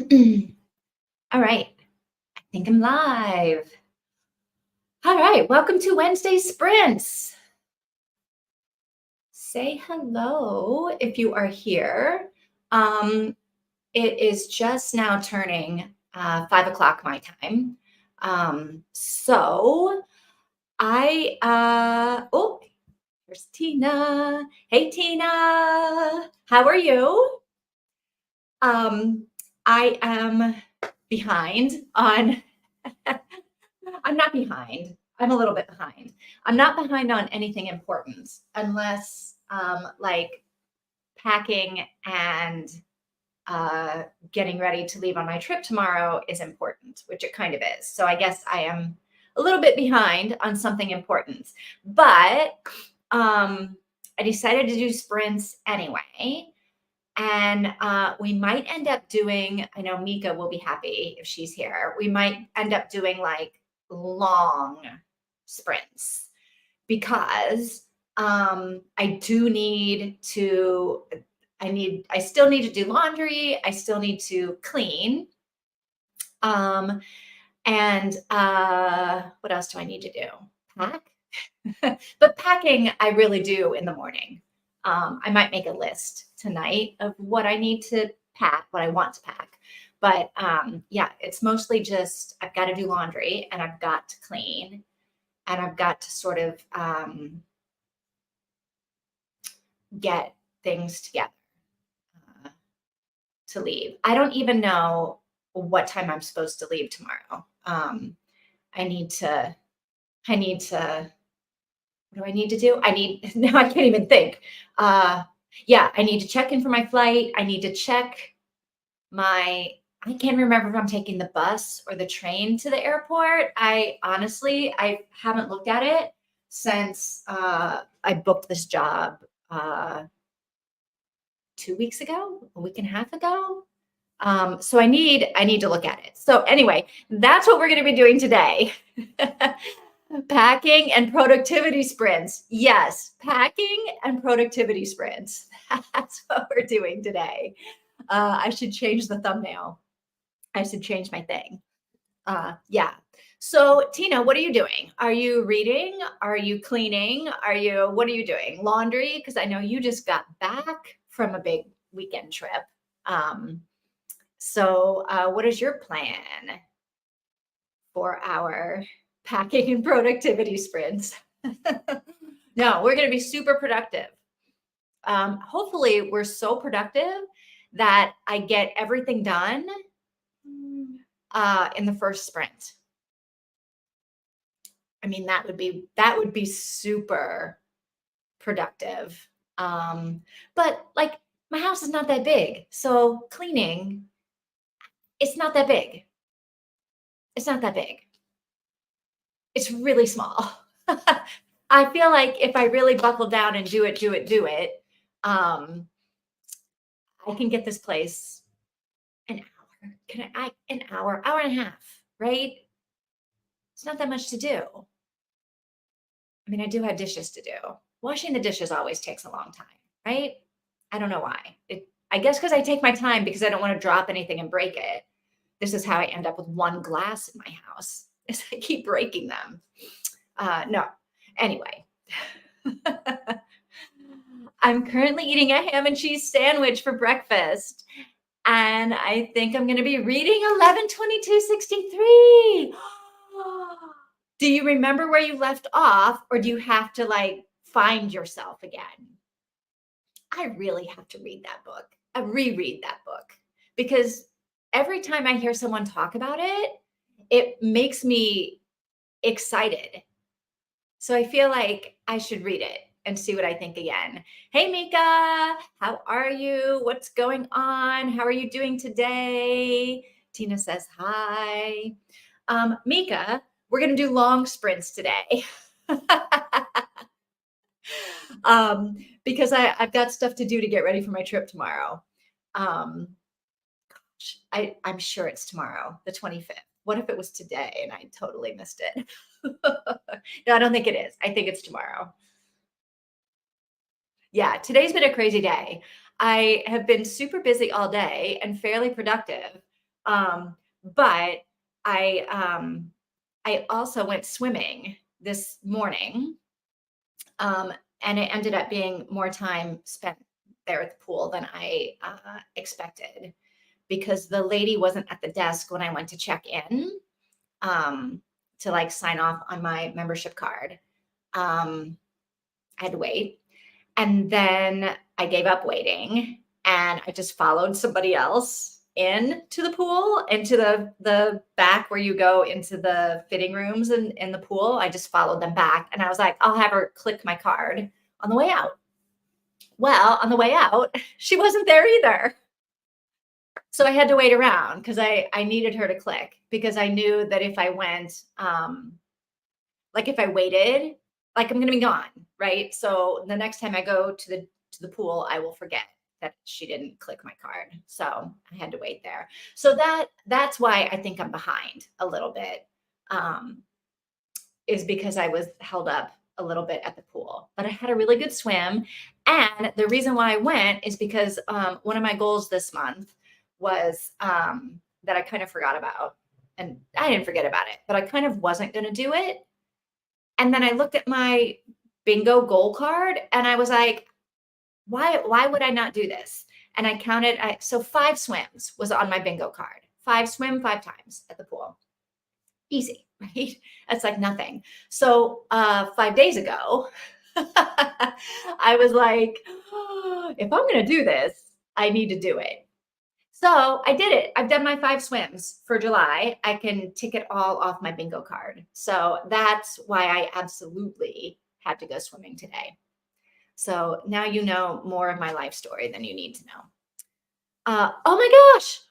All right, I think I'm live. All right, welcome to Wednesday Sprints. Say hello if you are here. Um, it is just now turning 5 o'clock my time. So oh, here's Tina. Hey, Tina. How are you? Um, I am behind on I'm not behind. I'm a little bit behind. I'm not behind on anything important unless like packing and getting ready to leave on my trip tomorrow is important, which it kind of is. So I guess I am a little bit behind on something important. But I decided to do sprints anyway. And we might end up doing, I know Mika will be happy if she's here. We might end up doing like long sprints because I do need to, I still need to do laundry. I still need to clean. Um, and what else do I need to do? Pack. But packing, I really do in the morning. I might make a list tonight of what I need to pack, what I want to pack. But yeah, it's mostly just I've got to do laundry and I've got to clean and I've got to sort of get things together to leave. I don't even know what time I'm supposed to leave tomorrow. I need to, I need to what do I need to do? Now I can't even think. Yeah, I need to check in for my flight. I need to check I can't remember if I'm taking the bus or the train to the airport. I haven't looked at it since I booked this job 2 weeks ago, a week and a half ago. So I need to look at it. So anyway, that's what we're going to be doing today. Packing and productivity sprints. Yes, packing and productivity sprints. That's what we're doing today. I should change the thumbnail. I should change my thing. Yeah. So, Tina, what are you doing? Are you reading? Are you cleaning? What are you doing? Laundry? Because I know you just got back from a big weekend trip. What is your plan for our packing and productivity sprints? No, we're going to be super productive. Hopefully, we're so productive that I get everything done in the first sprint. I mean, that would be super productive. But like my house is not that big, so cleaning, it's not that big. It's not that big. It's really small. I feel like if I really buckle down and do it, I can get this place an hour. An hour, hour and a half, right? It's not that much to do. I mean, I do have dishes to do. Washing the dishes always takes a long time, right? I don't know why. I guess because I take my time because I don't want to drop anything and break it. This is how I end up with one glass in my house, is I keep breaking them. No. Anyway. I'm currently eating a ham and cheese sandwich for breakfast. And I think I'm going to be reading 11/22/63. Do you remember where you left off, or do you have to like find yourself again? I really have to read that book, reread that book, because every time I hear someone talk about it, it makes me excited. So I feel like I should read it and see what I think again. Hey, Mika, how are you? What's going on? How are you doing today? Tina says hi. Mika, we're going to do long sprints today. Because I've got stuff to do to get ready for my trip tomorrow. I'm sure it's tomorrow, the 25th. What if it was today and I totally missed it? No, I don't think it is. I think it's tomorrow. Yeah, today's been a crazy day. I have been super busy all day and fairly productive. But I also went swimming this morning, um, and it ended up being more time spent there at the pool than I expected, because the lady wasn't at the desk when I went to check in, to like sign off on my membership card. I had to wait. And then I gave up waiting and I just followed somebody else into the pool, into the back where you go into the fitting rooms in the pool. I just followed them back and I was like, I'll have her click my card on the way out. Well, on the way out, she wasn't there either. So I had to wait around because I needed her to click, because I knew that if I went, like if I waited, like I'm gonna be gone, right? So the next time I go to the pool, I will forget that she didn't click my card. So I had to wait there. So that's why I think I'm behind a little bit. Um, is because I was held up a little bit at the pool. But I had a really good swim. And the reason why I went is because one of my goals this month was that I kind of forgot about. And I didn't forget about it, but I kind of wasn't going to do it. And then I looked at my bingo goal card and I was like, why would I not do this? And I counted, so 5 swims was on my bingo card. 5 times at the pool. Easy, right? That's like nothing. So 5 days ago, I was like, "Oh, if I'm going to do this, I need to do it." So I did it. I've done my 5 swims for July. I can tick it all off my bingo card. So that's why I absolutely had to go swimming today. So now you know more of my life story than you need to know. Oh my gosh,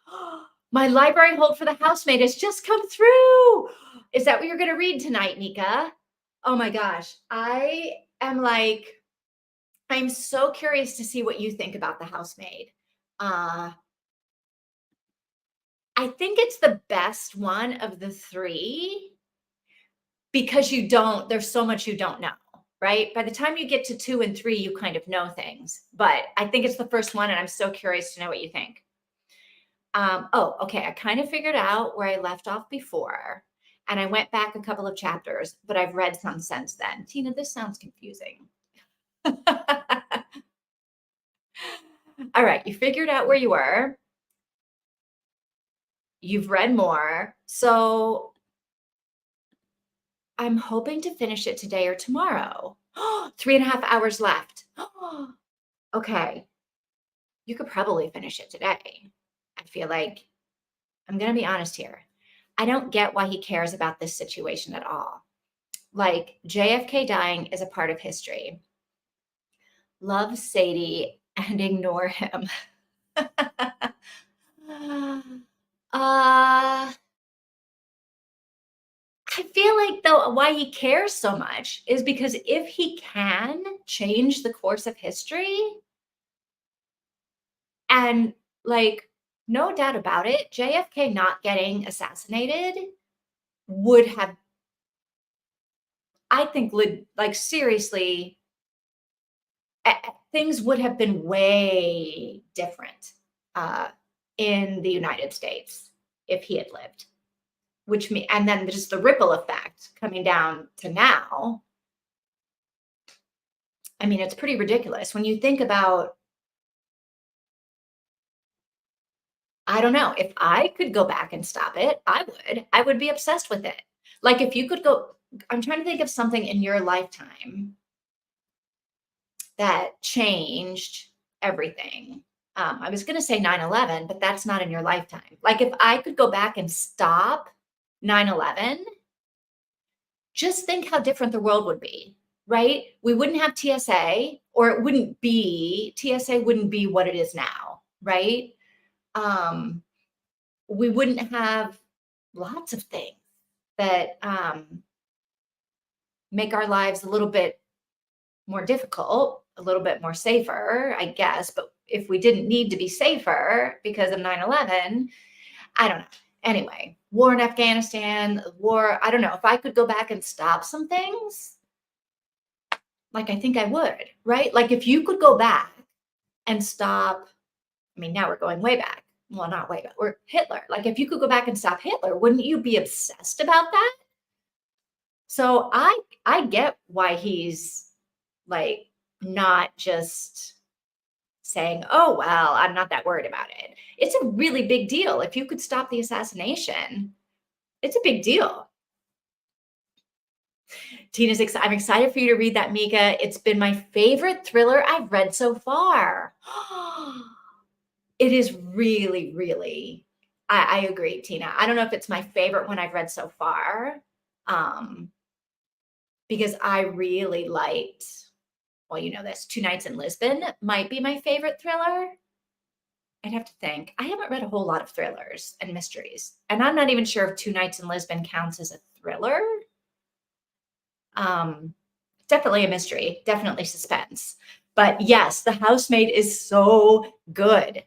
my library hold for the housemaid has just come through. Is that what you're going to read tonight, Nika? Oh my gosh, I'm so curious to see what you think about the housemaid. Uh, I think it's the best one of the 3, because there's so much you don't know, right? By the time you get to 2 and 3, you kind of know things. But I think it's the first one, and I'm so curious to know what you think. Oh, okay. I kind of figured out where I left off before, and I went back a couple of chapters, but I've read some since then. Tina, this sounds confusing. All right, you figured out where you were. You've read more. So I'm hoping to finish it today or tomorrow. 3.5 hours left. Okay. You could probably finish it today. I feel like, I'm going to be honest here. I don't get why he cares about this situation at all. Like, JFK dying is a part of history. Love Sadie and ignore him. I feel like, though, why he cares so much is because if he can change the course of history, and like, no doubt about it, JFK not getting assassinated would have, I think, like seriously, things would have been way different uh, in the United States if he had lived. And then just the ripple effect coming down to now. I mean, it's pretty ridiculous when you think about. I don't know, if I could go back and stop it, I would. I would be obsessed with it. Like if you could go. I'm trying to think of something in your lifetime that changed everything. I was going to say 9/11, but that's not in your lifetime. Like if I could go back and stop 9/11, just think how different the world would be, right? We wouldn't have TSA, or TSA wouldn't be what it is now, right? We wouldn't have lots of things that make our lives a little bit more difficult, a little bit more safer, I guess. But if we didn't need to be safer because of 9/11, I don't know. Anyway, war in Afghanistan, war, I don't know. If I could go back and stop some things, like I think I would, right? Like if you could go back and stop, I mean, now we're going way back. well, not way, or Hitler. Like if you could go back and stop Hitler, wouldn't you be obsessed about that? So I get why he's like not just saying, "Oh, well, I'm not that worried about it." It's a really big deal. If you could stop the assassination, it's a big deal. I'm excited for you to read that, Mika. It's been my favorite thriller I've read so far. It is really, really, I agree, Tina. I don't know if it's my favorite one I've read so far, um, because I really liked, well, you know this, Two Nights in Lisbon might be my favorite thriller. I'd have to think. I haven't read a whole lot of thrillers and mysteries, and I'm not even sure if Two Nights in Lisbon counts as a thriller. Um, Definitely a mystery, definitely suspense. But yes, The Housemaid is so good.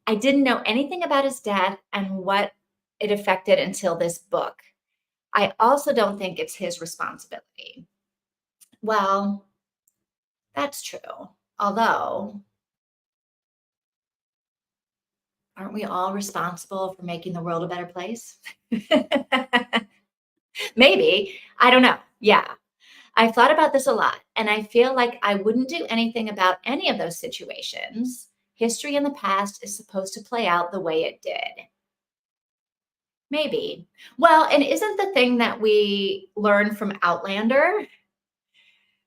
I didn't know anything about his death and what it affected until this book. I also don't think it's his responsibility. Well, that's true. Although, aren't we all responsible for making the world a better place? Maybe. I don't know. Yeah. I've thought about this a lot, and I feel like I wouldn't do anything about any of those situations. History in the past is supposed to play out the way it did. Maybe. Well, and isn't the thing that we learn from Outlander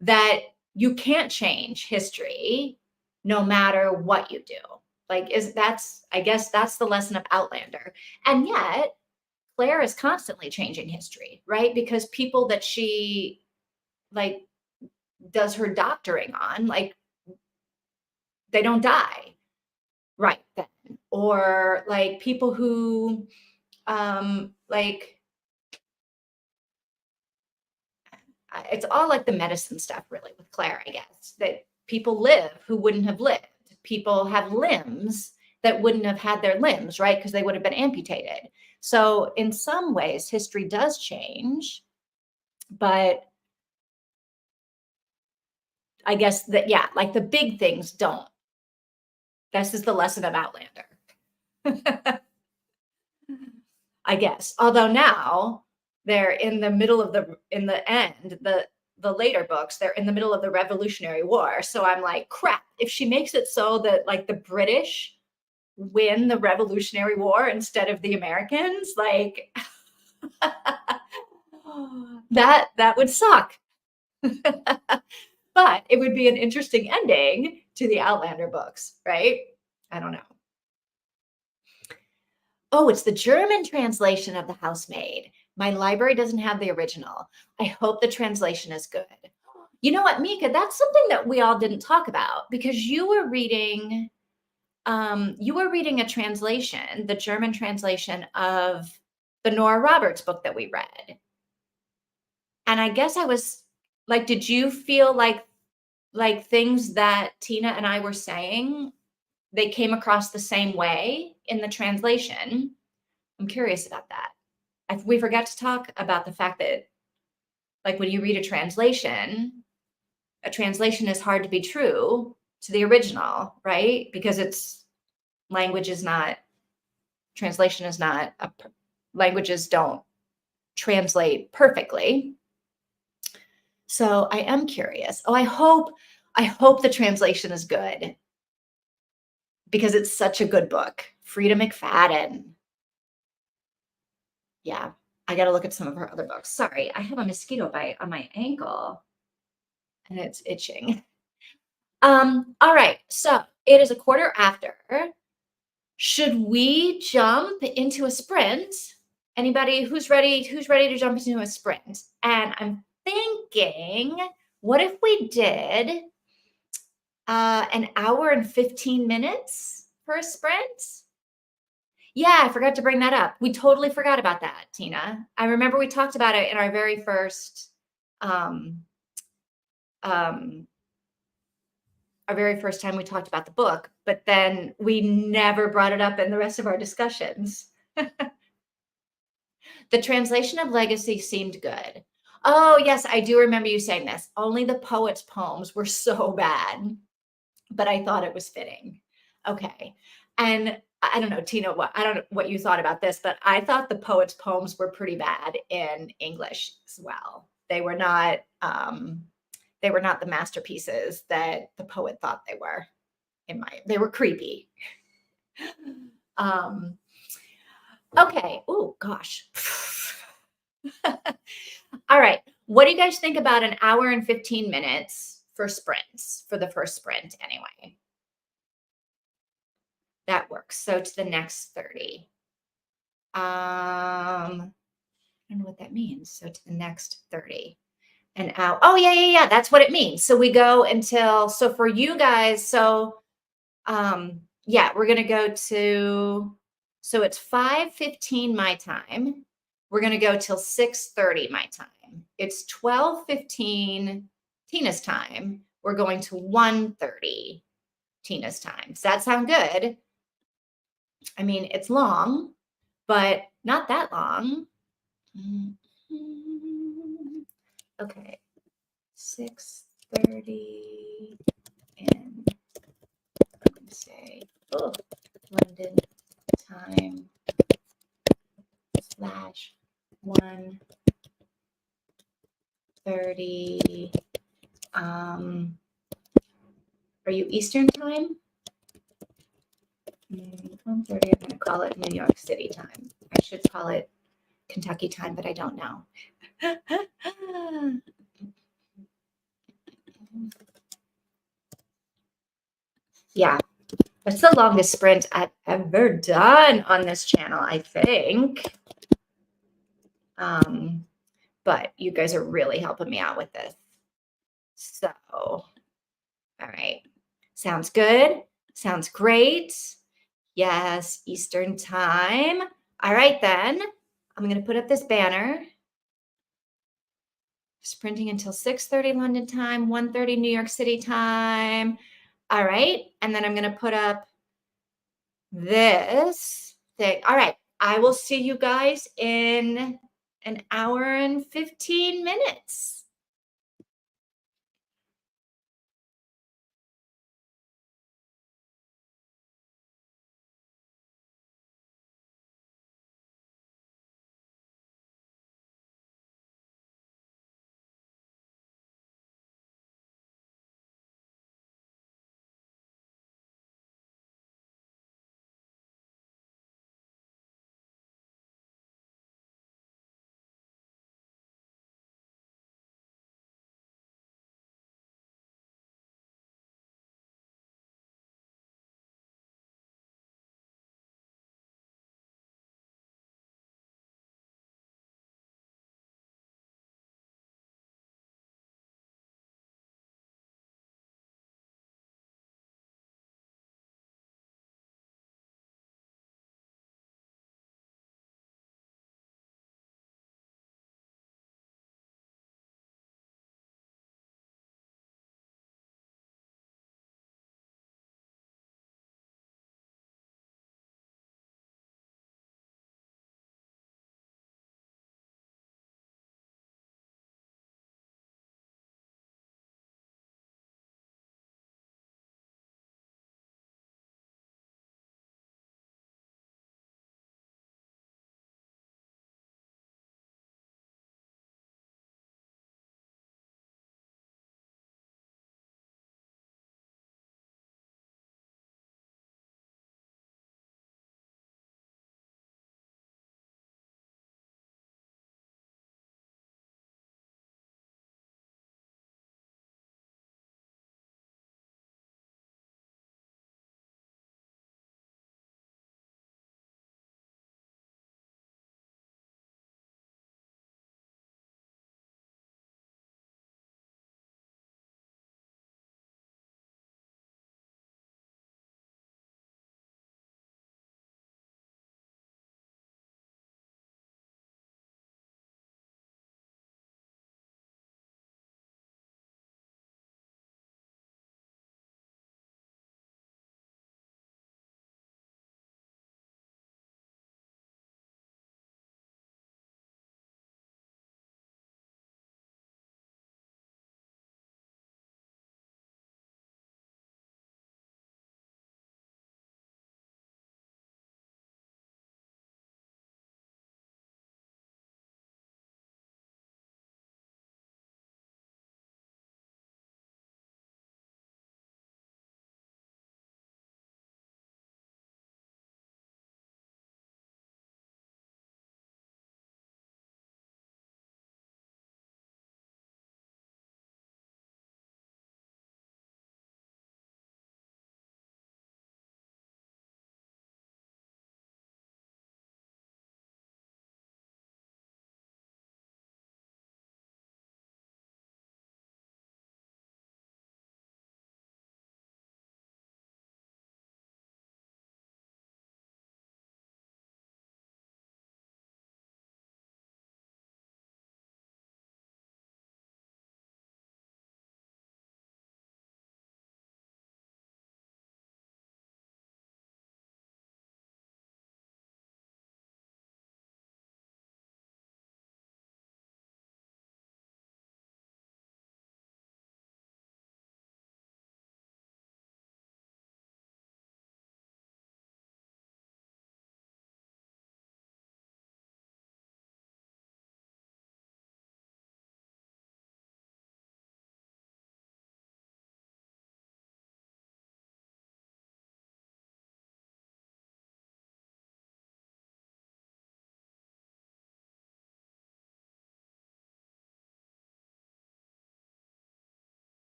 that you can't change history no matter what you do? Like, I guess that's the lesson of Outlander. And yet, Claire is constantly changing history, right? Because people that she like does her doctoring on, like they don't die right then. Or like people who like it's all like the medicine stuff really with Claire, I guess, that people live who wouldn't have lived. People have limbs that wouldn't have had their limbs, right? Because they would have been amputated. So in some ways, history does change, but I guess that, yeah, like the big things don't. This is the lesson of Outlander. I guess. Although now they're in the middle of in the end, the later books, they're in the middle of the Revolutionary War. So I'm like, crap, if she makes it so that like the British win the Revolutionary War instead of the Americans, like that would suck. But it would be an interesting ending to the Outlander books, right? I don't know. Oh, it's the German translation of The Housemaid. My library doesn't have the original. I hope the translation is good. You know what, Mika, that's something that we all didn't talk about because you were reading a translation, the German translation of the Nora Roberts book that we read. And I guess I was like, did you feel like things that Tina and I were saying, they came across the same way in the translation? I'm curious about that. We forgot to talk about the fact that, like, when you read a translation is hard to be true to the original, right? Because language is not, translation is not, languages don't translate perfectly. So I am curious. Oh, I hope the translation is good because it's such a good book. Frida McFadden. Yeah, I got to look at some of her other books. Sorry, I have a mosquito bite on my ankle and it's itching. All right, so it is a quarter after. Should we jump into a sprint? Anybody who's ready to jump into a sprint? And I'm thinking, what if we did an hour and 15 minutes for a sprint? Yeah, I forgot to bring that up. We totally forgot about that, Tina. I remember we talked about it in our very first um, um, time we talked about the book, but then we never brought it up in the rest of our discussions. The translation of Legacy seemed good. Oh, yes, I do remember you saying this. Only the poet's poems were so bad, but I thought it was fitting. Okay. And I don't know, Tina, I don't know what you thought about this, but I thought the poet's poems were pretty bad in English as well. They were not the masterpieces that the poet thought they were. They were creepy. Um, okay. Oh gosh. All right. What do you guys think about an hour and 15 minutes for sprints, for the first sprint anyway? That works. So to the next 30. I don't know what that means. So to the next 30. An hour. Oh, yeah, yeah, yeah. That's what it means. So we go until, so for you guys, yeah, we're gonna go to, so it's 5:15 my time. We're gonna go till 6:30 my time. It's 12:15 Tina's time. We're going to 1:30 Tina's time. Does that sound good? I mean, it's long, but not that long. Mhm. Okay, 6:30 and I'm gonna say, oh, London time slash 1:30. Are you Eastern time? 1:30. I'm gonna call it New York City time. I should call it Kentucky time, but I don't know. Yeah, that's the longest sprint I've ever done on this channel, I think. But you guys are really helping me out with this. So, all right. Sounds good. Sounds great. Yes, Eastern time. All right, then. I'm going to put up this banner. Sprinting until 6:30 London time, 1:30 New York City time. All right. And then I'm going to put up this thing. All right. I will see you guys in an hour and 15 minutes.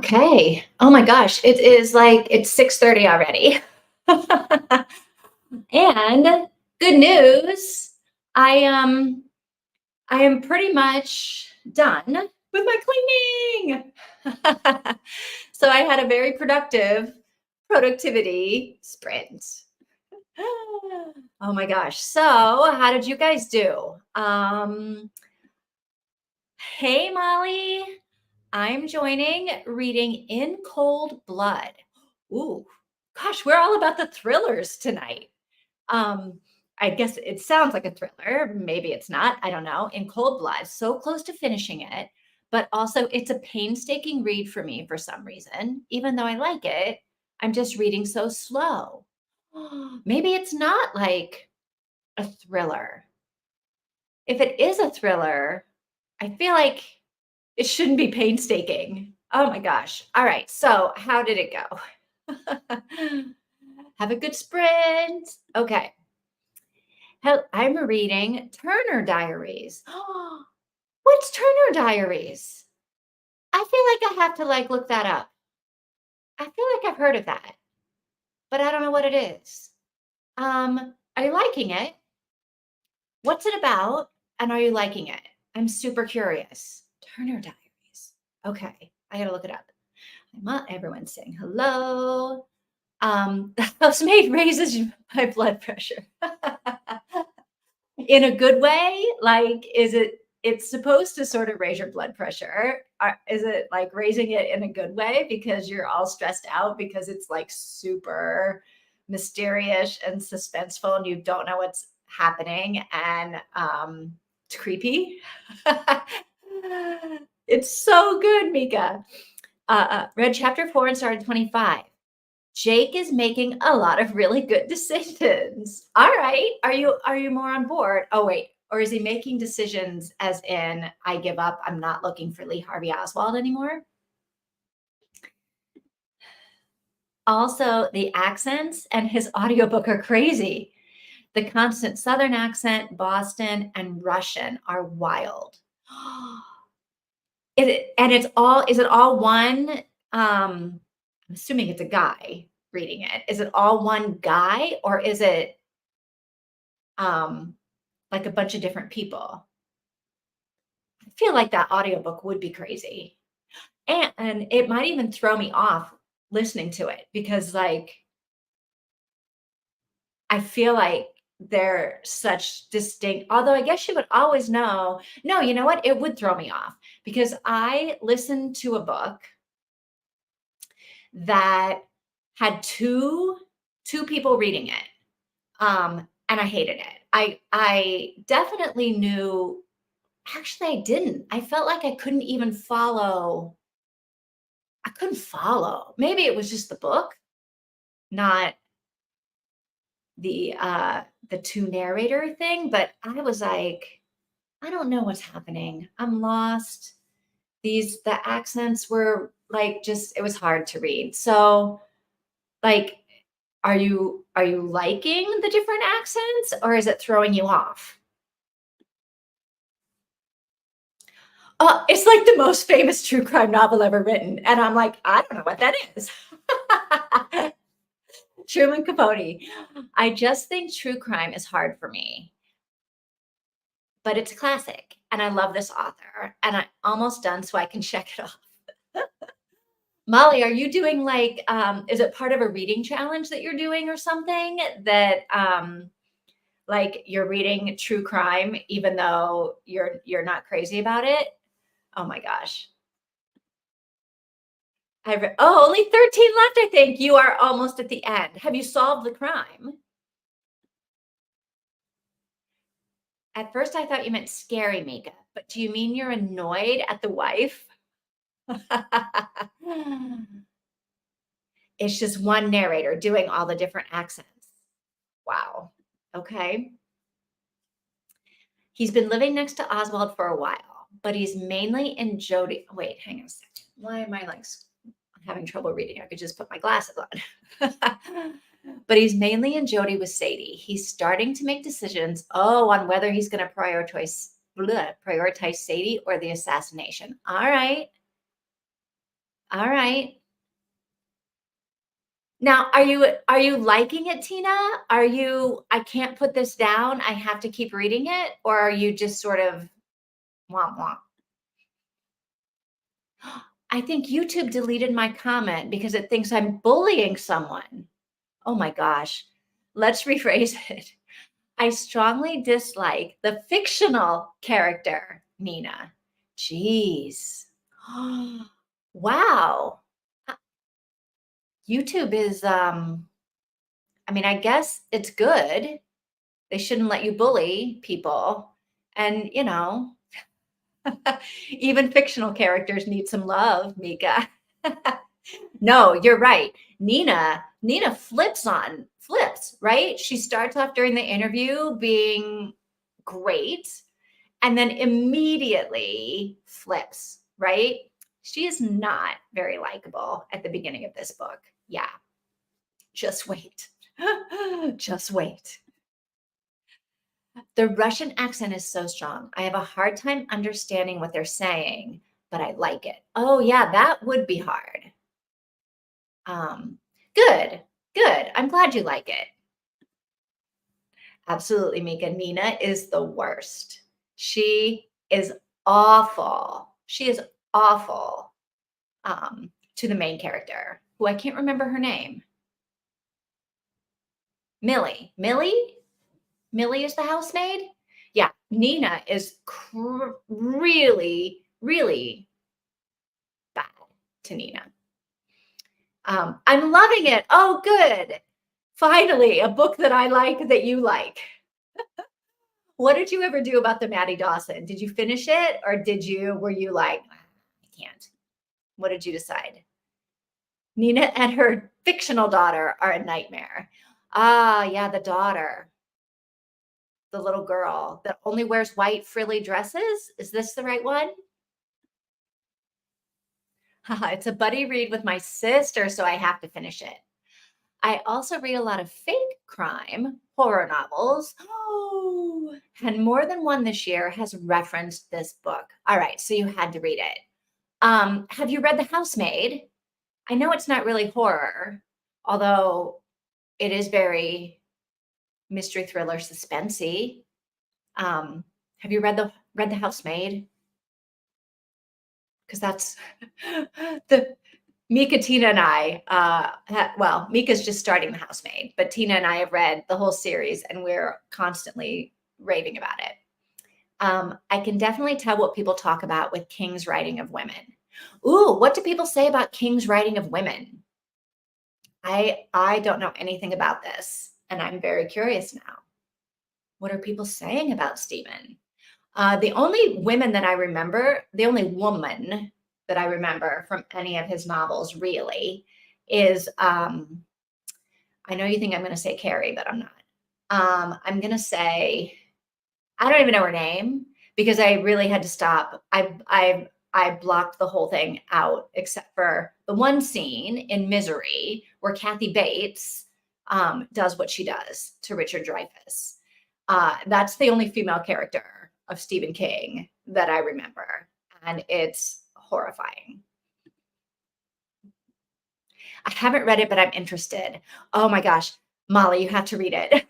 Okay. Oh my gosh, it is like it's 6:30 already. And good news, I I am pretty much done with my cleaning. So I had a very productive productivity sprint. Oh my gosh. So, how did you guys do? Hey Molly, I'm joining reading In Cold Blood. Ooh, gosh, we're all about the thrillers tonight. Um, I guess it sounds like a thriller. Maybe it's not. I don't know. In Cold Blood, so close to finishing it, but also it's a painstaking read for me for some reason. Even though I like it, I'm just reading so slow. Maybe it's not like a thriller. If it is a thriller, I feel like it shouldn't be painstaking. Oh my gosh. All right. So, how did it go? Have a good sprint. Okay. I'm reading Turner Diaries. What's Turner Diaries? I feel like I have to look that up. I feel like I've heard of that, but I don't know what it is. Are you liking it? What's it about? And are you liking it? I'm super curious. Turner Diaries. Okay, I gotta look it up. Everyone's saying hello. The housemaid raises my blood pressure. In a good way? Like, is it's supposed to sort of raise your blood pressure? Is it like raising it in a good way because you're all stressed out because it's like super mysterious and suspenseful and you don't know what's happening and it's creepy? It's so good, Mika. Read chapter 4 and started 25. Jake is making a lot of really good decisions. All right. Are you more on board? Oh wait, or is he making decisions as in I give up, I'm not looking for Lee Harvey Oswald anymore? Also, the accents and his audiobook are crazy. The constant southern accent, Boston, and Russian are wild. Is it all one I'm assuming it's a guy reading it. Is it all one guy or is it um like a bunch of different people? I feel like that audiobook would be crazy. And it might even throw me off listening to it because like I feel like they're such distinct, although I guess you would always know. No, you know what? It would throw me off because I listened to a book that had two people reading it. And I hated it. I definitely knew. Actually, I didn't. I felt like I couldn't even follow. I couldn't follow. Maybe it was just the book, not the two narrator thing, but I was like, I don't know what's happening. I'm lost. The accents were like just it was hard to read. So, like are you liking the different accents or is it throwing you off? It's like the most famous true crime novel ever written, and I'm like, I don't know what that is. Truman Capote. I just think true crime is hard for me, but it's a classic, and I love this author, and I'm almost done so I can check it off. Molly, are you doing like, is it part of a reading challenge that you're doing or something that, like you're reading true crime even though you're not crazy about it? Oh my gosh. Only 13 left, I think. You are almost at the end. Have you solved the crime? At first, I thought you meant scary Mika, but do you mean you're annoyed at the wife? It's just one narrator doing all the different accents. Wow. Okay. He's been living next to Oswald for a while, but he's mainly in Jody. Wait, hang on a second. Why am I like having trouble reading? I could just put my glasses on. But he's mainly in Jody with Sadie. He's starting to make decisions, on whether he's going to prioritize Sadie or the assassination. All right. All right. Now, are you liking it, Tina? Are you, I can't put this down, I have to keep reading it, or are you just sort of womp womp? I think YouTube deleted my comment because it thinks I'm bullying someone. Oh my gosh. Let's rephrase it. I strongly dislike the fictional character, Nina. Jeez. Wow. Uh, YouTube is I mean, I guess it's good. They shouldn't let you bully people. And, even fictional characters need some love, Mika. No, you're right. Nina flips, right? She starts off during the interview being great and then immediately flips, right? She is not very likable at the beginning of this book. Yeah, just wait. Just wait. The Russian accent is so strong. I have a hard time understanding what they're saying, but I like it. Oh, yeah, that would be hard. Um, good, good. I'm glad you like it. Absolutely, Mika. Nina is the worst. She is awful. She is awful to the main character, who I can't remember her name. Millie. Millie is the housemaid. Yeah, Nina is really, really bad to Nina. I'm loving it. Oh, good. Finally, a book that I like that you like. What did you ever do about the Maddie Dawson? Did you finish it or were you like, "Ah, I can't? What did you decide? Nina and her fictional daughter are a nightmare. Ah, yeah, the daughter, the little girl that only wears white frilly dresses. Is this the right one? Haha, it's a buddy read with my sister, so I have to finish it. I also read a lot of fake crime horror novels. Oh, and more than one this year has referenced this book. All right, so you had to read it. Have you read The Housemaid? I know it's not really horror, although it is very mystery thriller suspensey. Have you read The Housemaid? Because that's the Mika, Tina, and I. Well, Mika's just starting The Housemaid, but Tina and I have read the whole series, and we're constantly raving about it. I can definitely tell what people talk about with King's writing of women. Ooh, what do people say about King's writing of women? I don't know anything about this, and I'm very curious now. What are people saying about Stephen? The only women that I remember, the only woman that I remember from any of his novels really is I know you think I'm going to say Carrie, but I'm not. I'm going to say I don't even know her name because I really had to stop. I blocked the whole thing out except for the one scene in Misery where Kathy Bates does what she does to Richard Dreyfuss. That's the only female character of Stephen King that I remember, and it's horrifying. I haven't read it, but I'm interested. Oh my gosh, Molly, you have to read it.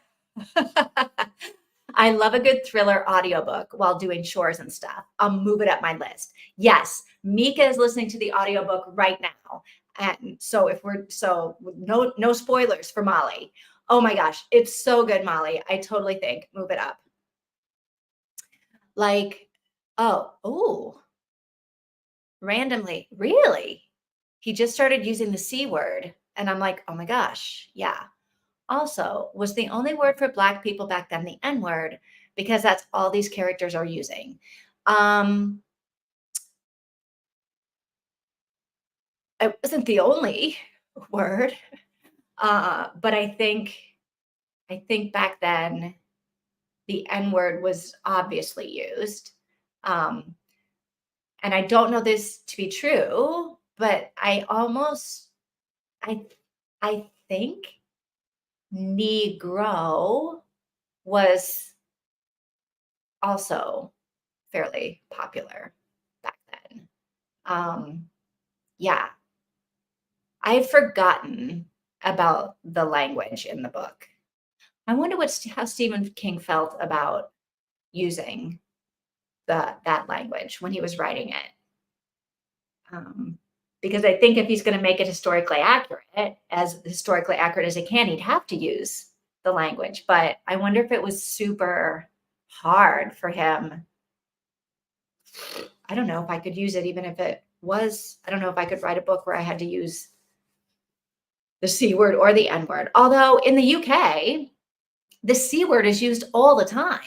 I love a good thriller audiobook while doing chores and stuff. I'll move it up my list. Yes, Mika is listening to the audiobook right now. And so no spoilers for Molly. Oh my gosh, it's so good, Molly. I totally think move it up. Like, oh, randomly, really? He just started using the C word. And I'm like, oh my gosh, yeah. Also, was the only word for Black people back then the N word because that's all these characters are using. Um, it wasn't the only word, but I think back then the N word was obviously used. Um, and I don't know this to be true, but I I think Negro was also fairly popular back then. Yeah. I've forgotten about the language in the book. I wonder how Stephen King felt about using that language when he was writing it. Because I think if he's going to make it as historically accurate as he can, he'd have to use the language. But I wonder if it was super hard for him. I don't know if I could use it, even if it was, I don't know if I could write a book where I had to use the C word or the N word. Although in the UK, the C word is used all the time.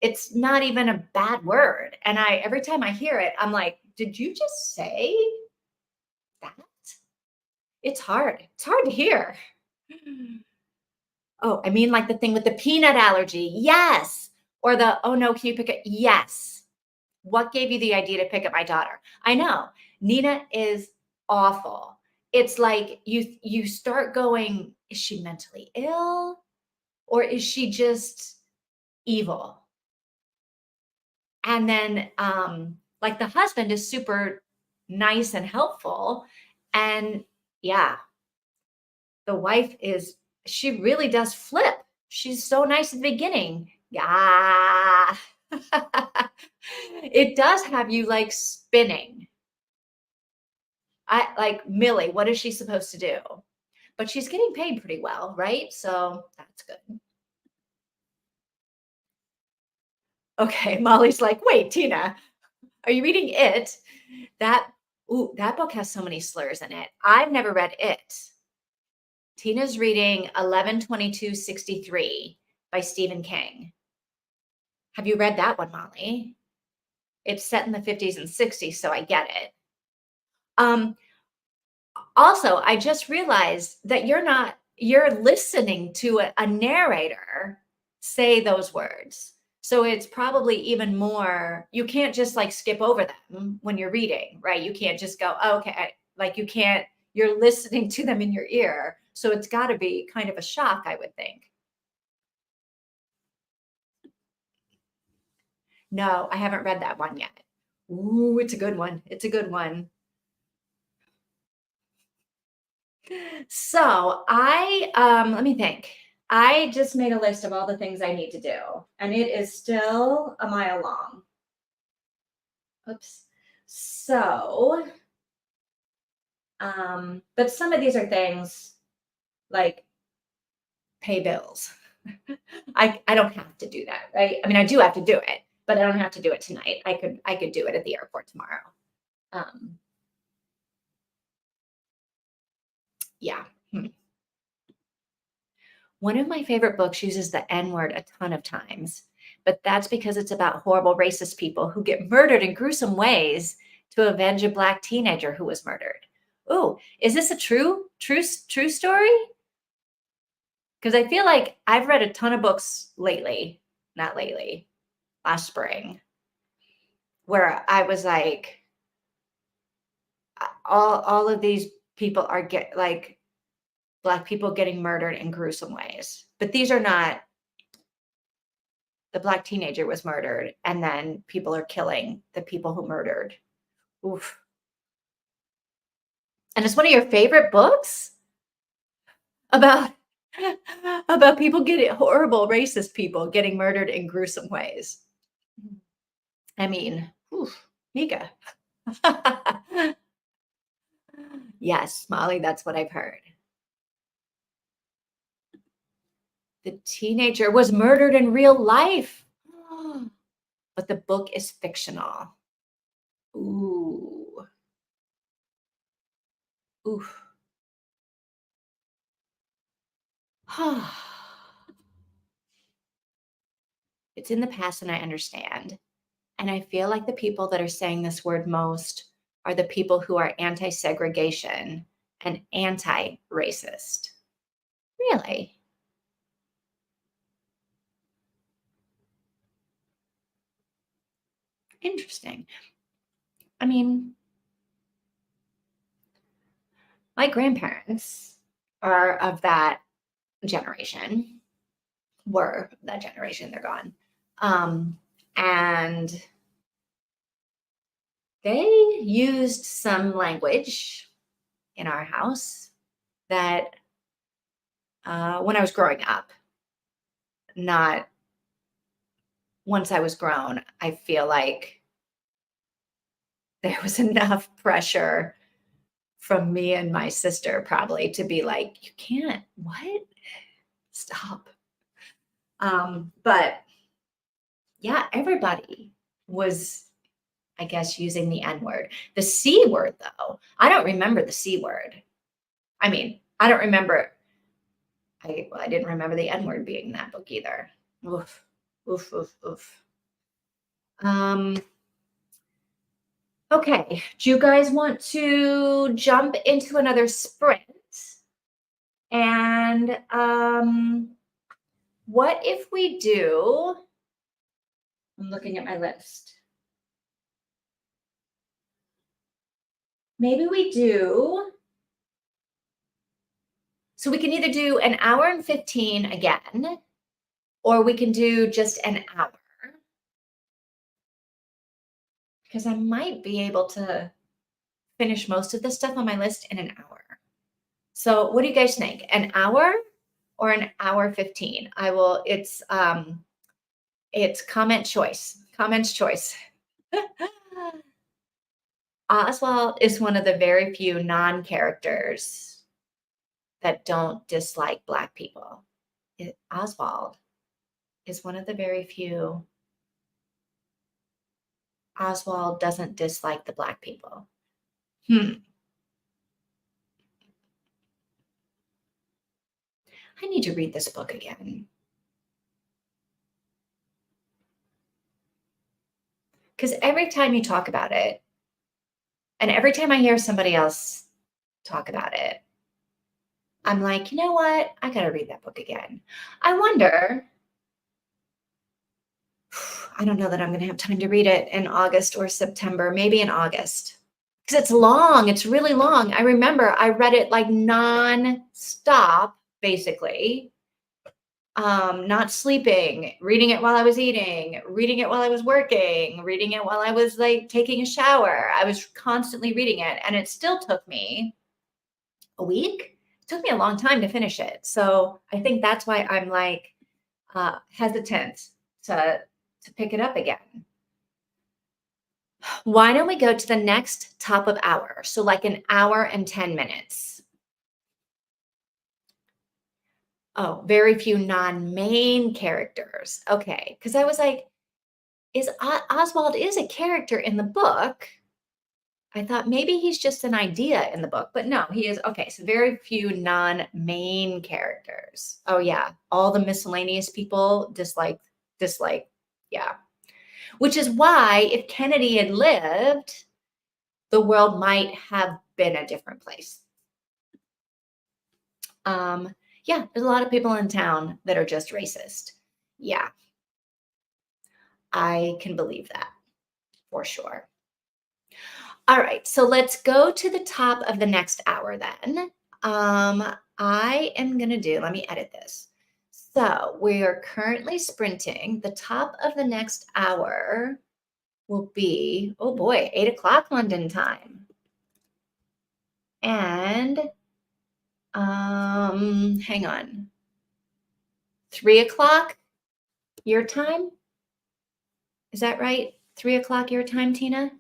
It's not even a bad word. And every time I hear it, I'm like, did you just say that? It's hard. It's hard to hear. Oh, I mean, like the thing with the peanut allergy. Yes. Or oh no, can you pick it? Yes. What gave you the idea to pick up my daughter? I know. Nina is awful. It's like you start going, is she mentally ill? Or is she just evil? And then like the husband is super nice and helpful. And yeah, the wife she really does flip. She's so nice at the beginning. Yeah. It does have you like spinning. I like Millie, what is she supposed to do? But she's getting paid pretty well, right? So that's good. Okay, Molly's like, wait, Tina, are you reading it? That book has so many slurs in it. I've never read it. Tina's reading 11/22/63 by Stephen King. Have you read that one, Molly? It's set in the 50s and 60s, so I get it. Also, I just realized that you're listening to a narrator say those words. So it's probably even more, you can't just like skip over them when you're reading, right? You can't just go, oh, okay. Like you're listening to them in your ear. So it's got to be kind of a shock, I would think. No, I haven't read that one yet. Ooh, it's a good one. It's a good one. So let me think. I just made a list of all the things I need to do, and it is still a mile long. Oops. So, but some of these are things like pay bills. I don't have to do that, right? I mean, I do have to do it, but I don't have to do it tonight. I could do it at the airport tomorrow. Yeah. One of my favorite books uses the N word a ton of times, but that's because it's about horrible racist people who get murdered in gruesome ways to avenge a Black teenager who was murdered. Oh, is this a true story? Because I feel like I've read a ton of books lately, not lately, last spring, where I was like, all of these people are Black people getting murdered in gruesome ways. But these are not, the Black teenager was murdered, and then people are killing the people who murdered. Oof. And it's one of your favorite books about people horrible racist people getting murdered in gruesome ways. I mean, oof, Mika. Yes, Molly, that's what I've heard. The teenager was murdered in real life, but the book is fictional. Ooh. Oof. It's in the past and I understand. And I feel like the people that are saying this word most are the people who are anti-segregation and anti-racist. Really? Interesting. I mean, my grandparents are of that generation, were that generation, they're gone. And they used some language in our house that when I was growing up, not once I was grown, I feel like there was enough pressure from me and my sister probably to be like, you can't, what? Stop. But yeah, everybody was, I guess, using the N word. The C word, though, I don't remember the C word. I mean, I don't remember. I didn't remember the N word being in that book either. Oof, oof, oof, oof. Um, okay. Do you guys want to jump into another sprint? And what if we do? I'm looking at my list. Maybe we do. So we can either do an hour and 15 again, or we can do just an hour. Because I might be able to finish most of the stuff on my list in an hour. So what do you guys think? An hour or an hour 15? It's comment choice. Comment's choice. Oswald is one of the very few non-characters that don't dislike Black people. Oswald is one of the very few. Oswald doesn't dislike the Black people. I need to read this book again. Because every time you talk about it, and every time I hear somebody else talk about it, I'm like, you know what? I got to read that book again. I wonder, I don't know that I'm going to have time to read it in August or September, maybe in August. Because it's long, it's really long. I remember I read it like non-stop, basically. Not sleeping, reading it while I was eating, reading it while I was working, reading it while I was like taking a shower. I was constantly reading it, and it still took me a week. It took me a long time to finish it. So I think that's why I'm like hesitant to pick it up again. Why don't we go to the next top of hour? So like an hour and 10 minutes. Oh, very few non-main characters. Okay, because I was like, Oswald is a character in the book. I thought maybe he's just an idea in the book, but no, he is. Okay, so very few non-main characters. Oh yeah, all the miscellaneous people dislike. Yeah. Which is why if Kennedy had lived, the world might have been a different place. Yeah, there's a lot of people in town that are just racist. Yeah, I can believe that for sure. All right, so let's go to the top of the next hour then. I am going to do, let me edit this. So we are currently sprinting. The top of the next hour will be, oh boy, 8 o'clock London time. And hang on, 3 o'clock your time? Is that right? 3 o'clock your time, Tina?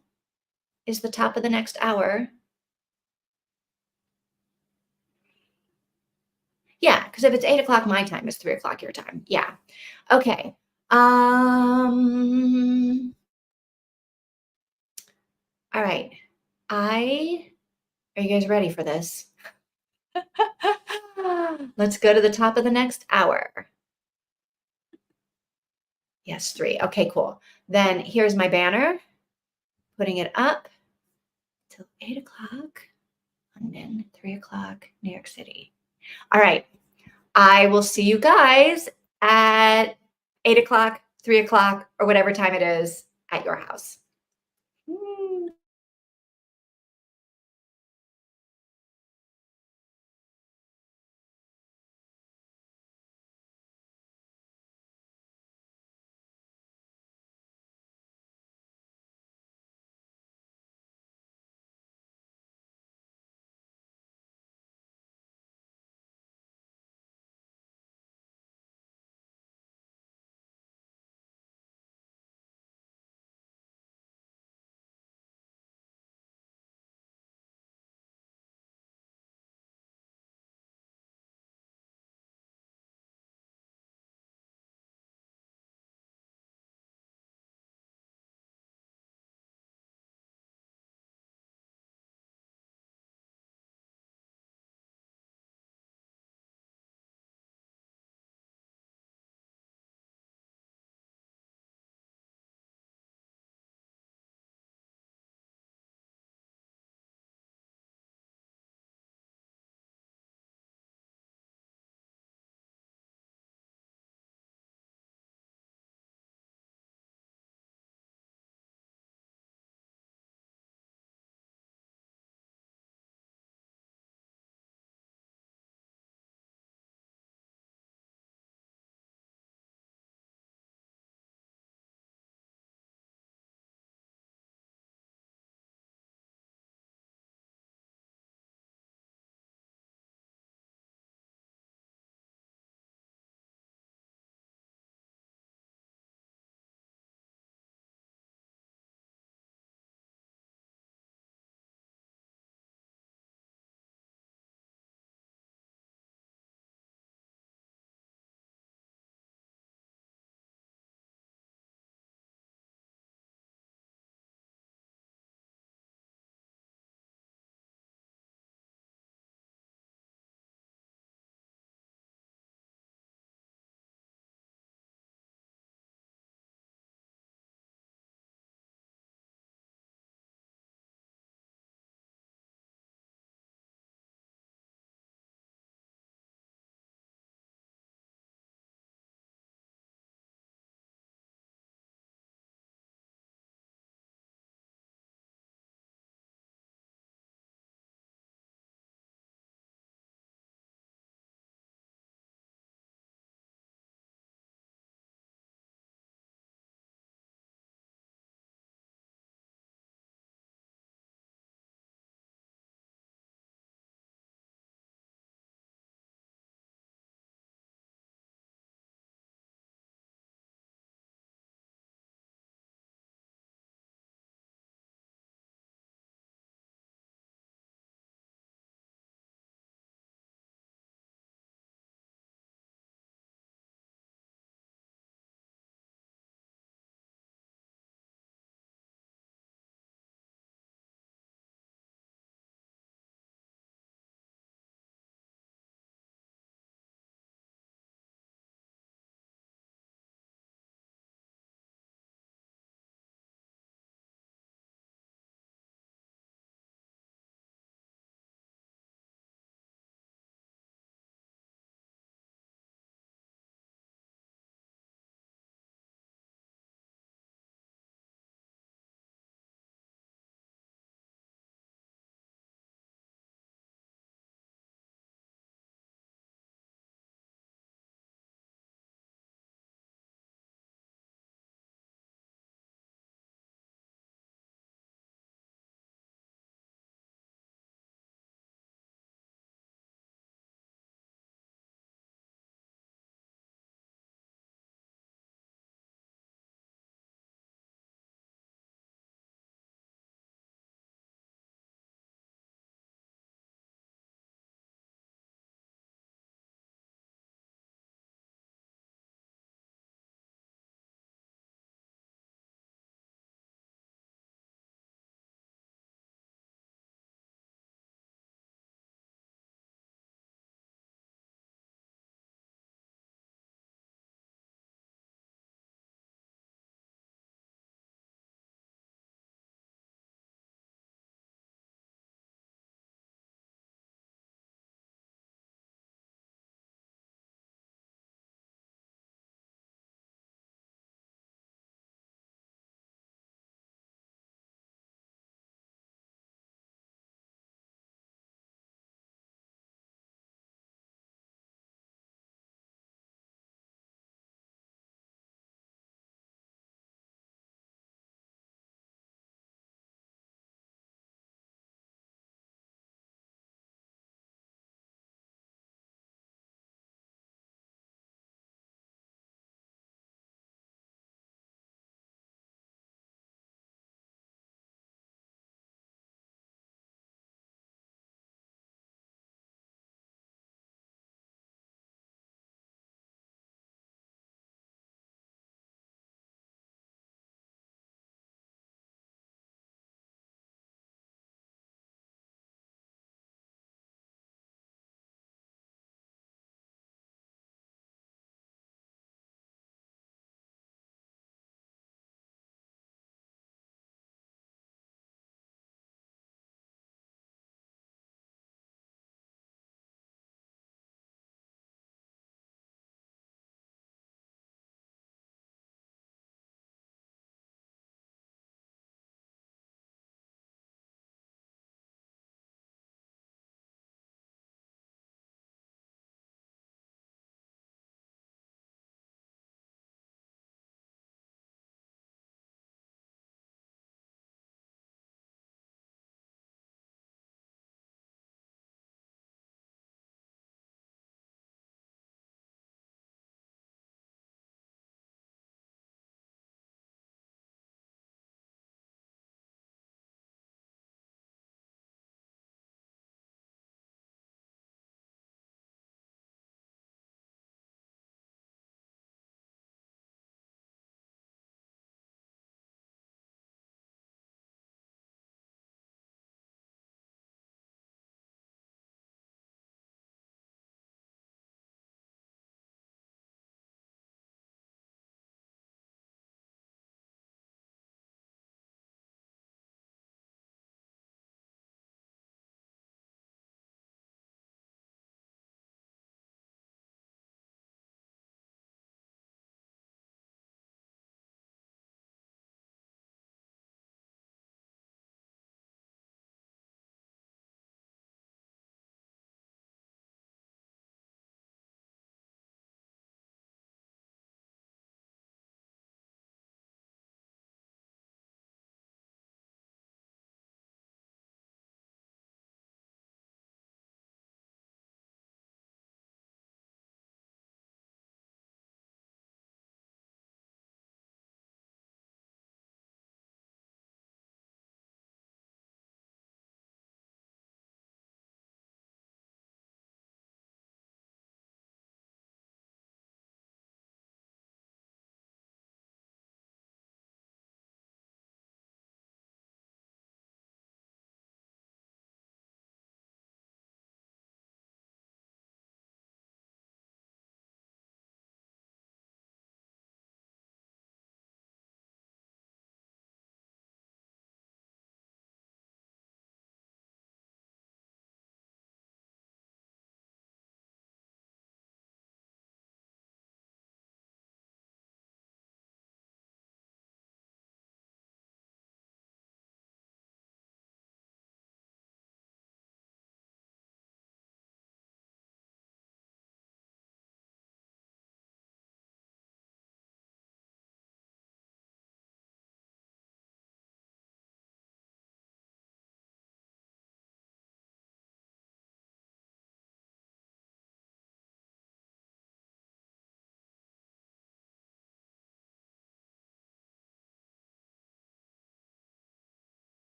Is the top of the next hour. Yeah, because if it's 8 o'clock my time, it's 3 o'clock your time. Yeah. Okay. All right. Are you guys ready for this? Let's go to the top of the next hour. Yes, 3. Okay, cool. Then here's my banner. Putting it up till 8 o'clock. London, 3 o'clock, New York City. All right. I will see you guys at 8 o'clock, 3 o'clock, or whatever time it is at your house.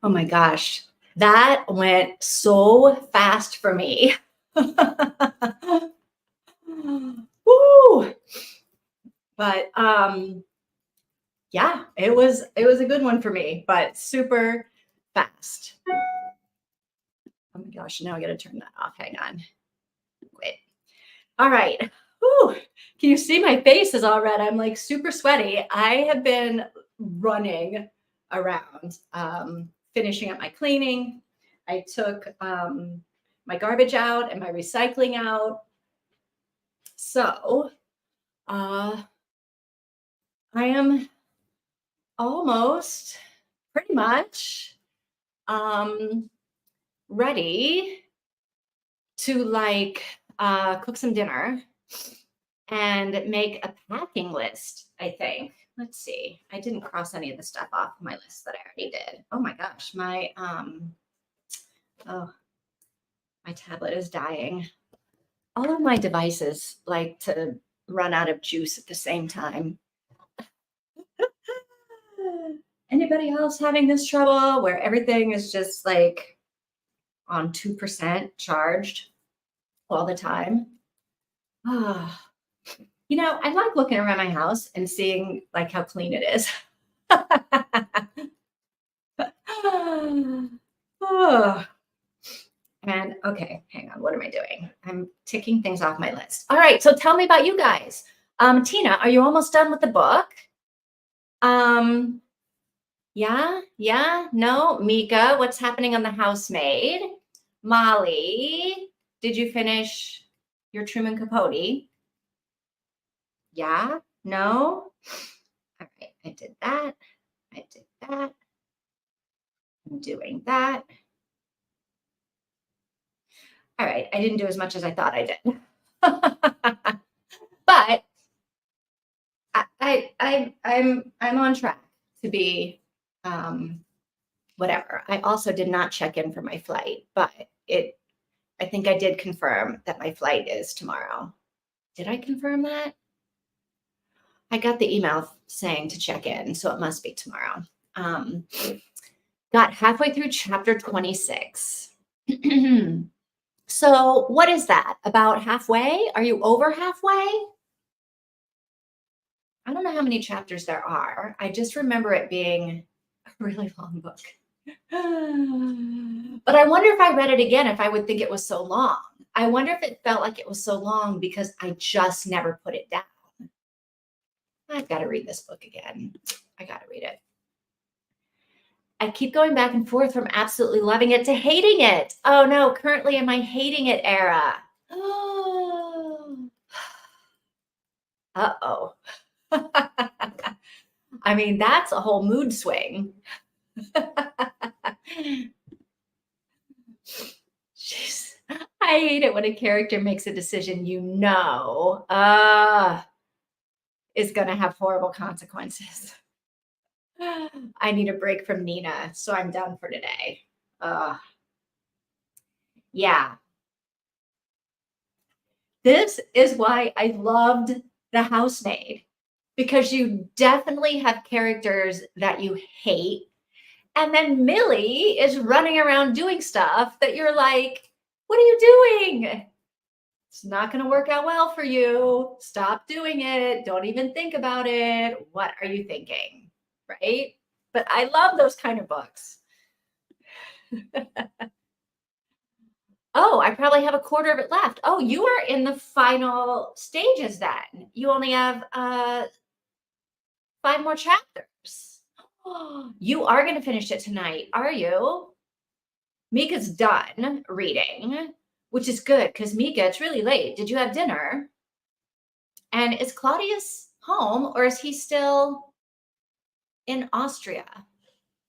Oh my gosh, that went so fast for me. Woo! But yeah, it was a good one for me, but super fast. Oh my gosh, now I gotta turn that off. Hang on. Wait. All right. Whew. Can you see my face is all red? I'm like super sweaty. I have been running around, finishing up my cleaning. I took my garbage out and my recycling out. So I am almost pretty much um, ready to like cook some dinner and make a packing list, I think. Let's see. I didn't cross any of the stuff off my list that I already did. Oh my gosh, oh, my tablet is dying. All of my devices like to run out of juice at the same time. Anybody else having this trouble where everything is just like on 2% charged all the time? Ah. I like looking around my house and seeing like how clean it is. Oh. And okay, hang on. What am I doing? I'm ticking things off my list. All right. So tell me about you guys. Tina, are you almost done with the book? Yeah. No, Mika, what's happening on the housemaid? Molly, did you finish your Truman Capote? Yeah? No? All right, I did that. I did that. I'm doing that. All right, I didn't do as much as I thought I did. But I'm on track to be whatever. I also did not check in for my flight, but I think I did confirm that my flight is tomorrow. Did I confirm that? I got the email saying to check in, so it must be tomorrow. Got halfway through chapter 26. So, what is that? About halfway? Are you over halfway? I don't know how many chapters there are. I just remember it being a really long book. But I wonder if I read it again, if I would think it was so long. I wonder if it felt like it was so long because I just never put it down. I've got to read this book again. I got to read it. I keep going back and forth from absolutely loving it to hating it. Oh no, currently in my hating it era. Oh. Uh-oh. I mean, that's a whole mood swing. Jeez. I hate it when a character makes a decision is going to have horrible consequences. I need a break from Nina, so I'm done for today. Yeah. This is why I loved The Housemaid, because you definitely have characters that you hate. And then Millie is running around doing stuff that you're like, what are you doing? It's not going to work out well for you. Stop doing it. Don't even think about it. What are you thinking? Right? But I love those kind of books. Oh, I probably have a quarter of it left. Oh, you are in the final stages then. You only have 5 more chapters. Oh, you are going to finish it tonight, are you? Mika's done reading, which is good because Mika, it's really late. Did you have dinner? And is Claudius home or is he still in Austria?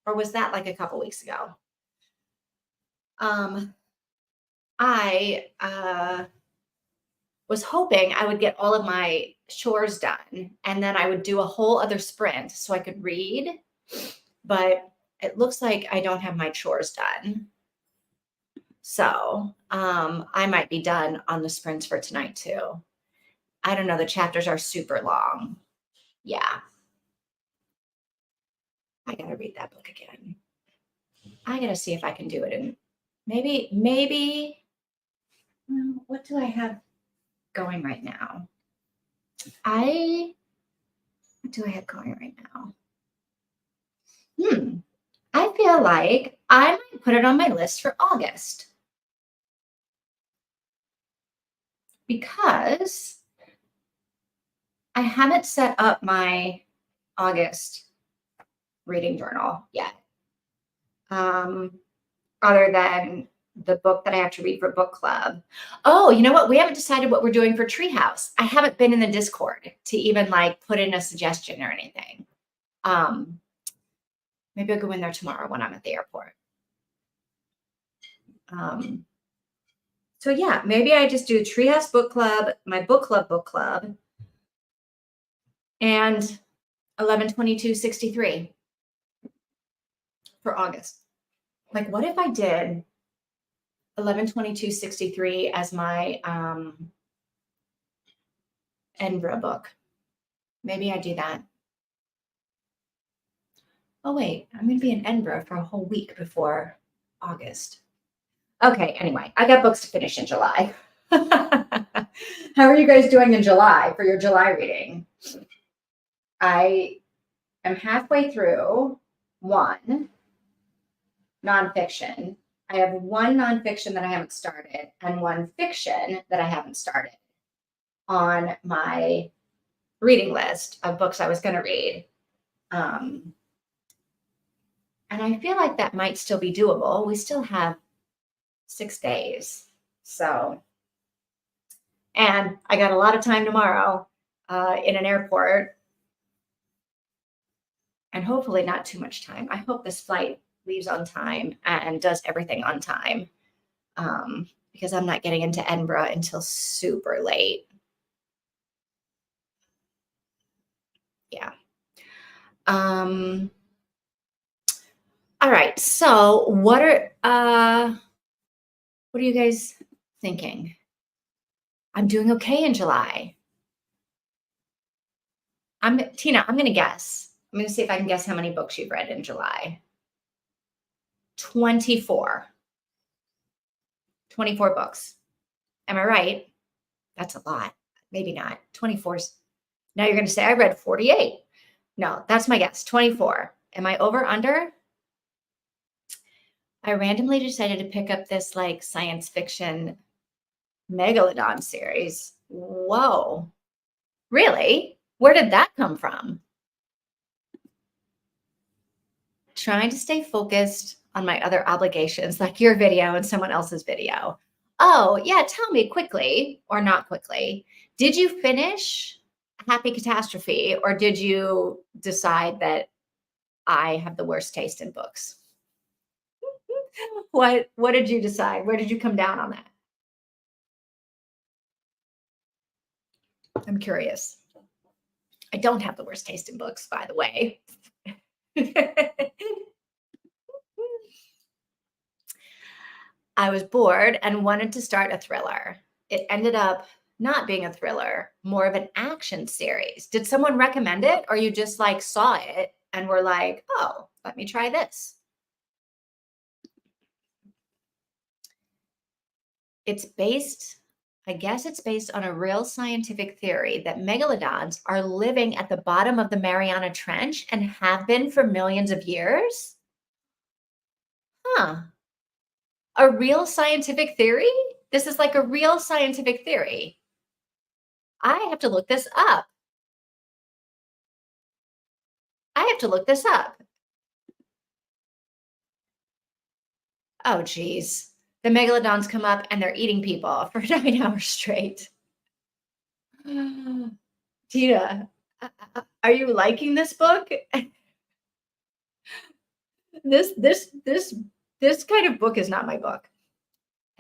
Or was that like a couple weeks ago? I was hoping I would get all of my chores done and then I would do a whole other sprint so I could read. But it looks like I don't have my chores done. So I might be done on the sprints for tonight too. I don't know. The chapters are super long. Yeah. I got to read that book again. I got to see if I can do it in maybe, what do I have going right now? What do I have going right now? I feel like I might put it on my list for August because I haven't set up my August reading journal yet. Other than the book that I have to read for book club. Oh, you know what? We haven't decided what we're doing for Treehouse. I haven't been in the Discord to even like put in a suggestion or anything. Maybe I'll go in there tomorrow when I'm at the airport. So yeah, maybe I just do Treehouse Book Club, my book club, and 11/22/63 for August. Like, what if I did 11/22/63 as my Edinburgh book? Maybe I do that. Oh wait, I'm gonna be in Edinburgh for a whole week before August. Okay, anyway, I got books to finish in July. How are you guys doing in July for your July reading? I am halfway through one nonfiction. I have one nonfiction that I haven't started and one fiction that I haven't started on my reading list of books I was going to read. And I feel like that might still be doable. We still have 6 days. So, and I got a lot of time tomorrow in an airport and hopefully not too much time. I hope this flight leaves on time and does everything on time because I'm not getting into Edinburgh until super late. Yeah. All right. So what are you guys thinking? I'm doing okay in July. Tina, I'm going to guess. I'm going to see if I can guess how many books you've read in July. 24. 24 books. Am I right? That's a lot. Maybe not. 24's. Now you're going to say I read 48. No, that's my guess. 24. Am I over, under? I randomly decided to pick up this like science fiction Megalodon series. Whoa. Really? Where did that come from? Trying to stay focused on my other obligations, like your video and someone else's video. Oh, yeah, tell me quickly or not quickly. Did you finish Happy Catastrophe or did you decide that I have the worst taste in books? What did you decide? Where did you come down on that? I'm curious. I don't have the worst taste in books, by the way. I was bored and wanted to start a thriller. It ended up not being a thriller, more of an action series. Did someone recommend it or you just like saw it and were like, oh, let me try this? I guess it's based on a real scientific theory that megalodons are living at the bottom of the Mariana Trench and have been for millions of years. Huh. A real scientific theory? This is like a real scientific theory. I have to look this up. Oh, geez. The megalodons come up and they're eating people for 9 hours straight. Tina, are you liking this book? This kind of book is not my book.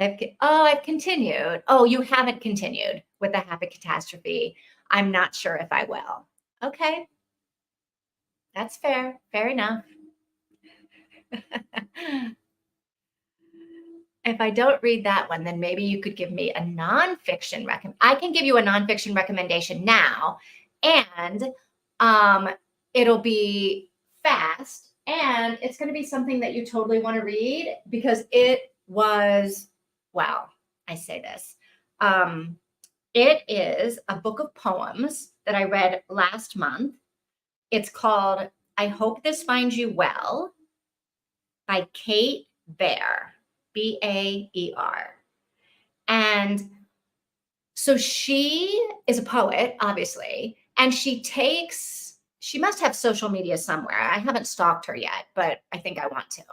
I've continued. Oh, you haven't continued with the Happy Catastrophe. I'm not sure if I will. Okay. That's fair. Fair enough. If I don't read that one, then maybe you could give me a nonfiction I can give you a nonfiction recommendation now, and it'll be fast And it's going to be something that you totally want to read because it was, wow, I say this. It is a book of poems that I read last month. It's called I Hope This Finds You Well by Kate Baer, Baer. And so she is a poet, obviously, and she must have social media somewhere. I haven't stalked her yet, but I think I want to.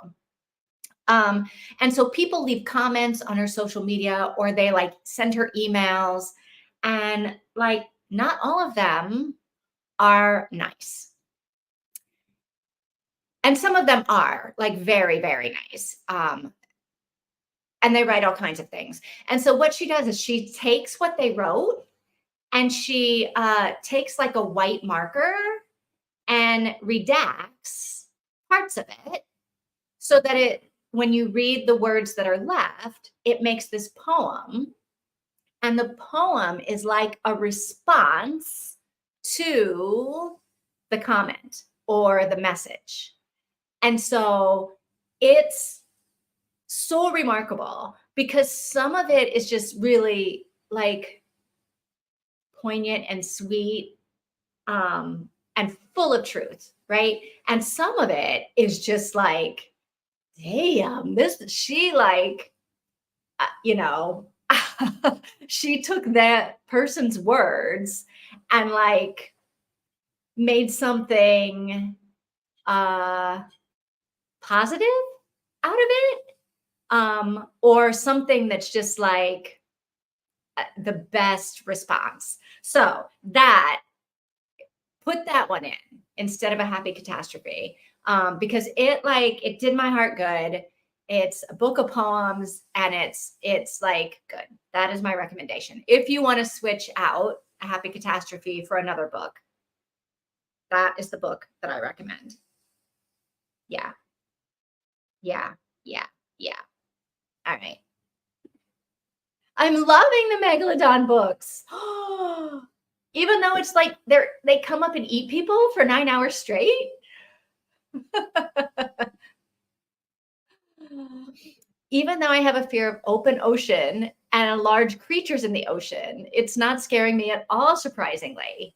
And so people leave comments on her social media or they like send her emails, and like not all of them are nice. And some of them are like very, very nice. And they write all kinds of things. And so what she does is she takes what they wrote and she takes like a white marker and redacts parts of it so that when you read the words that are left, it makes this poem. And the poem is like a response to the comment or the message. And so it's so remarkable because some of it is just really like poignant and sweet, and full of truth, right? And some of it is just like, damn, she like, you know, she took that person's words and like made something positive out of it, or something that's just like the best response. So put that one in instead of a happy catastrophe, because it did my heart good. It's a book of poems and it's like good. That is my recommendation. If you want to switch out a happy catastrophe for another book, that is the book that I recommend. Yeah. Yeah. Yeah. Yeah. All right. I'm loving the Megalodon books. Even though it's like they come up and eat people for 9 hours straight. Even though I have a fear of open ocean and large creatures in the ocean, it's not scaring me at all, surprisingly.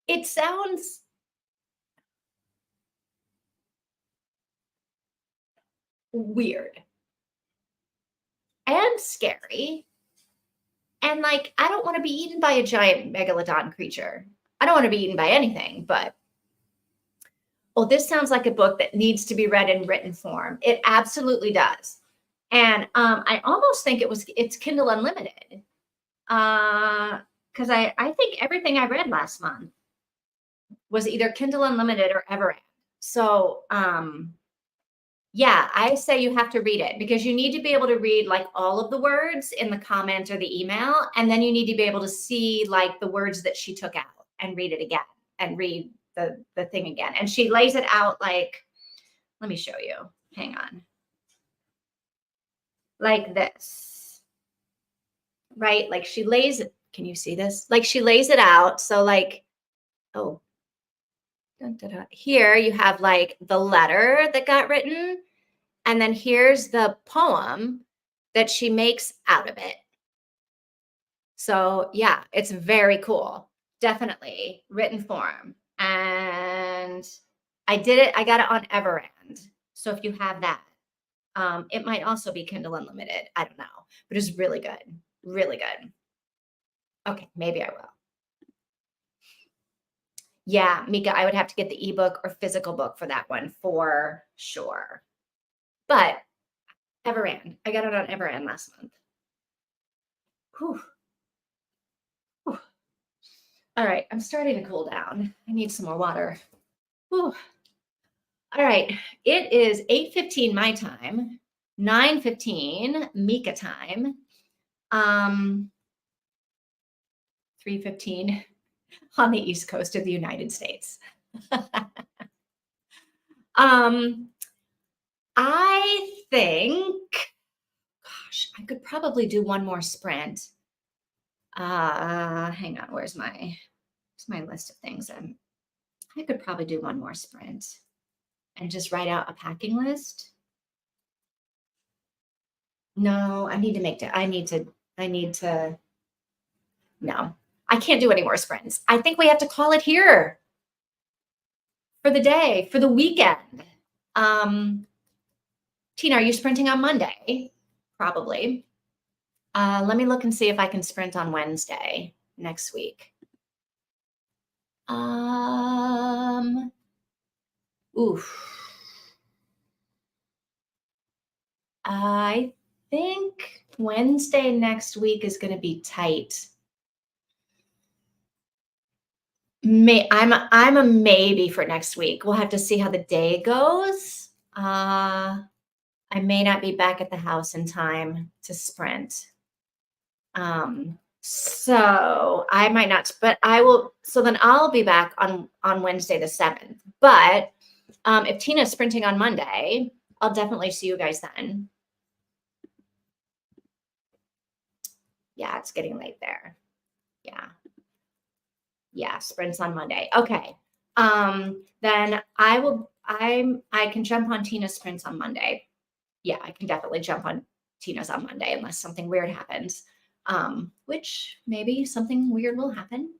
It sounds weird and scary. And like, I don't want to be eaten by a giant megalodon creature. I don't want to be eaten by anything, but oh, this sounds like a book that needs to be read in written form. It absolutely does. And I almost think it's Kindle Unlimited. Because I think everything I read last month was either Kindle Unlimited or Everend. So yeah, I say you have to read it because you need to be able to read like all of the words in the comment or the email. And then you need to be able to see like the words that she took out and read it again and read the thing again. And she lays it out like, let me show you. Hang on. Like this. Right? Like she lays it. Can you see this? Like she lays it out. So like, oh, dun, dun, dun. Here you have like the letter that got written. And then here's the poem that she makes out of it. So yeah, it's very cool. Definitely written form. And I got it on Everend. So if you have that, it might also be Kindle Unlimited. I don't know, but it's really good. Really good. Okay, maybe I will. Yeah, Mika, I would have to get the ebook or physical book for that one for sure. But Everend, I got it on Everend last month. Whew. Whew. All right, I'm starting to cool down. I need some more water. Whew. All right, it is 8:15 my time, 9:15 Mika time, 3:15 on the East Coast of the United States. I think, gosh, I could probably do one more sprint. Hang on, where's my list of things I I could probably do one more sprint and just write out a packing list. No, I need to, no, I can't do any more sprints. I think we have to call it here for the day, for the weekend. Tina, are you sprinting on Monday? Probably. Let me look and see if I can sprint on Wednesday next week. Oof. I think Wednesday next week is going to be tight. I'm a maybe for next week. We'll have to see how the day goes. I may not be back at the house in time to sprint. So I might not, but I will. So then I'll be back on Wednesday the 7th. But if Tina's sprinting on Monday, I'll definitely see you guys then. Yeah, it's getting late there. Yeah, sprints on Monday. Okay. Then I can jump on Tina's sprints on Monday. Yeah, I can definitely jump on Tina's on Monday unless something weird happens. Which maybe something weird will happen.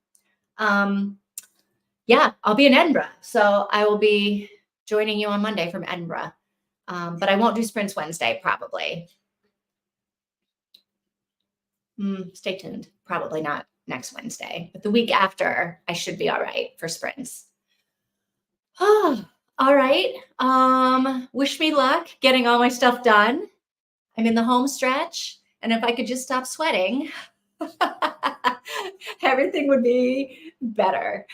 Yeah, I'll be in Edinburgh. So I will be joining you on Monday from Edinburgh. But I won't do sprints Wednesday, probably. Stay tuned. Probably not next Wednesday, but the week after, I should be all right for sprints. Oh, all right. Wish me luck getting all my stuff done. I'm in the home stretch, and if I could just stop sweating, everything would be better.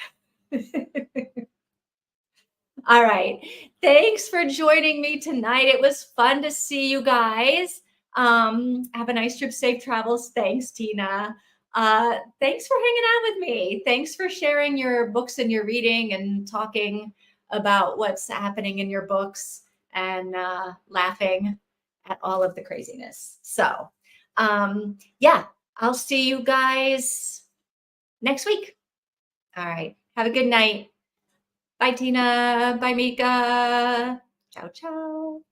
All right. Thanks for joining me tonight. It was fun to see you guys. Have a nice trip, safe travels. Thanks, Tina. Thanks for hanging out with me. Thanks for sharing your books and your reading and talking about what's happening in your books and laughing at all of the craziness. So, yeah, I'll see you guys next week. All right. Have a good night. Bye, Tina. Bye, Mika. Ciao, ciao.